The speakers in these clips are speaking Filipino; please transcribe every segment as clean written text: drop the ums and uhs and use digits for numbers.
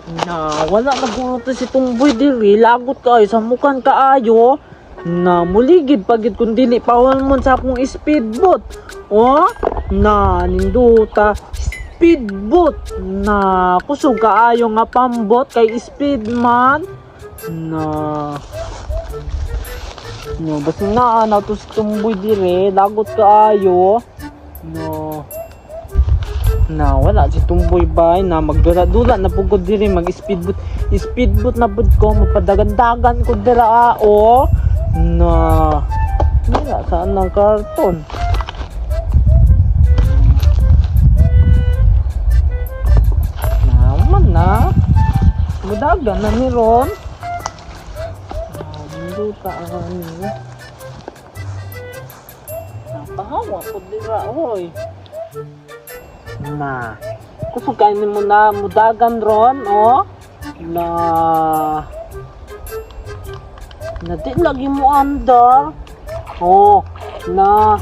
Na wala na gulot si Tumboy diri, lagot kaayo sa mukan kaayo. Na muligid pagid kun dili pawal mo sa akong speedboat. Oh, na ninduta speedboat na kusog kaayo nga pambot kay speedman. No, basta na to si Tumboy dire, lagot kaayo. No. Na wala si Tumboy bay na magdula-dula na pugod diri mag-speedboat na pud ko mapadagan-dagan ko dira o na wala saan ng karton naman na mudagan na ni Ron duta ani napahawa ko dira oy na kusog kainin mo na mudagan Ron oh na di lagi mo andar oh na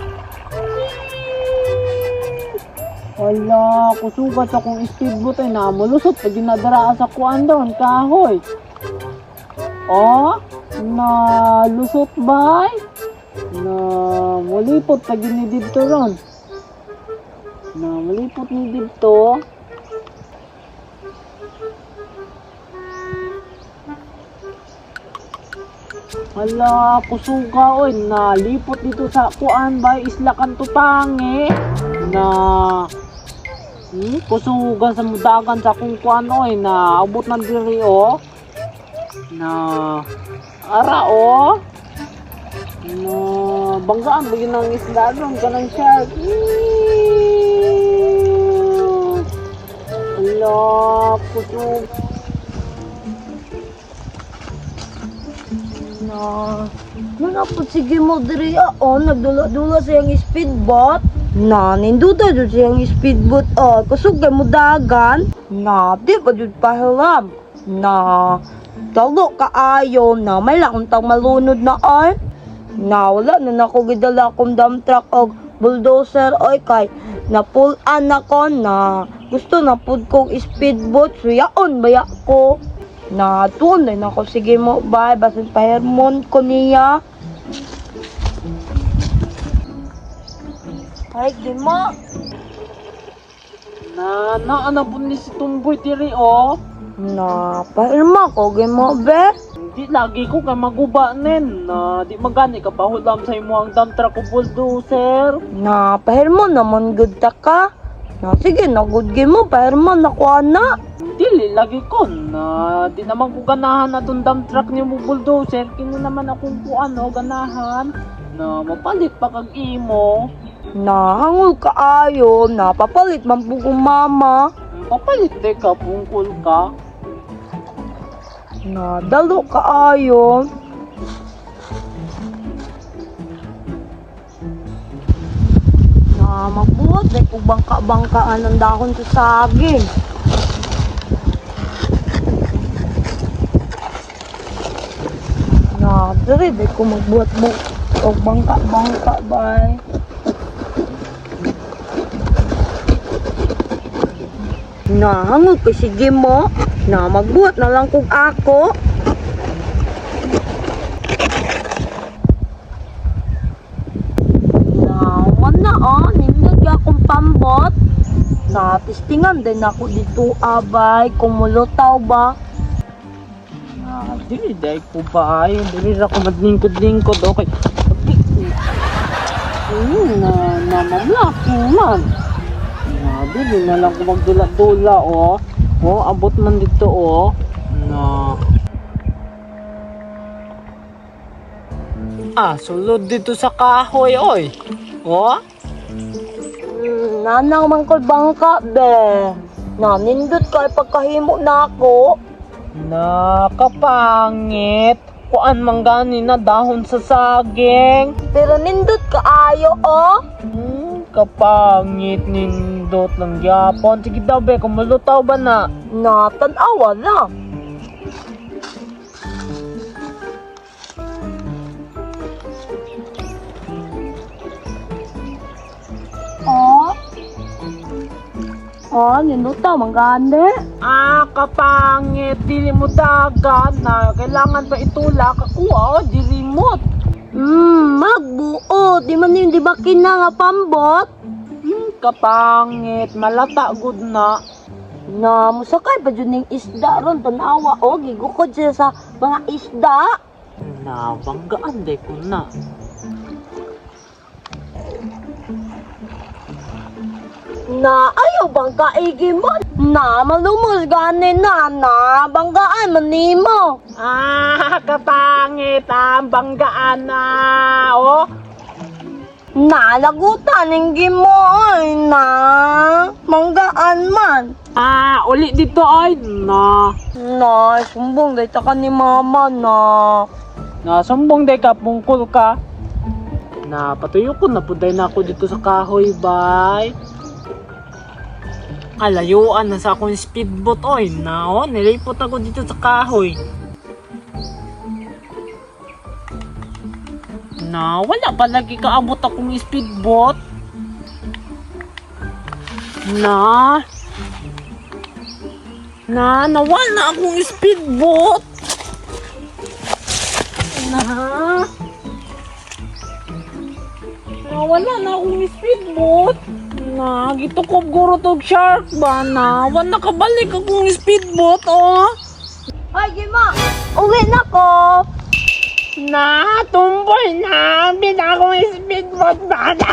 wala kusugat sa kong speedboat ay namulusot pag ginadara sa kuan doon kahoy oh na lusot bay na mulipot pag ginidito ron na malipot ni dito wala kusuga oy na lipot dito sa kuan ba isla Kantupange na kusugan sa mudagan sa kung kuan oy na abot ng diri o na ara o na banggaan bagay ng isla ron kanang shark wala kusog na po sige mo diri nagdula-dula siyang speedboat na ninduta jud siyang speedboat kusog kay mudagan na di pa jud pahiram na talo kaayo na may lakuntang malunod na ay na wala na nako gidala akong dump truck og bulldozer oy kay napulan ako na gusto na pud kong speedboat suyaon baya ko na tuon na ako sige mo bye basin pahirmon ko niya ay di mo na po ni si Tumboy diri o na pahirma ko gimo be di lagi ko kay magubanen na di magani ka pahulam sa imo ang dump truck o bulldozer na pahirmo naman gud ta ka na sige na good gimo pahirma na ko ana dili lagi ko na di naman ko ganahan na itong dump truck niyo mo bulldozer kini naman akong kuano ganahan na mapalit pa kag imo na hangol kaayo na papalit man po kong mama papalit de ka pungkol ka na dalo kaayo na magbuhat de kung bangka-bangkaan ang dahon sa saging na diri de ko magbuhat mo og bangka bay na hangod ko sige mo na magbuhat na lang kog ako na wala nindot ka akong pambot na testingan din ako dito abay kumulutaw ba dili day ko ba ay dili ra ko maglingkod-lingkod okay na mamlaki man dili na lang ko magdula-dula abot man dito na sulod dito sa kahoy oy nanang man ko bangka be nanindot kay pagkahimo na ako nakapangit kuan manggani na dahon sa saging pero nindot kaayo kapangit nindot ng gyapon sige daw be kung malutaw ba na tanawa na Oh, ninuta, manggani. Kapangit, dili mo dagan na kailangan pa itulak. Ako, di remote. Magbuo. Di man yun, di ba nga pambot? Kapangit, malata good na. Na, musakay pa dyan yung isda ron, tanawa. O, gigukod siya sa mga isda. Banggaan day ko na. Na, ayaw bang kaigi mo? Na, malumos gani na, banggaan manimo. Kapangit, banggaan na, oh. Na, lagutan, hindi mo, ay, na, manggaan man. Uli dito ay, na. Na, sumbong, dahil ka ni mama, na. Nasumbong day ka, pungkol ka. Patuyo ko na puday na ako dito sa kahoy, bay. Kalayuan na sa akong speedboat, oy. Nilipot ako dito sa kahoy. Wala pa lagi kaabot akong speedboat. Nawala akong speedboat. Wala na akong speedboat. Gitukob guro tog shark ba na? Wala kabalik akong speedboat, oh. Ay, Gima, uwi na ko. Tumboy na. Bin akong speedboat ba na?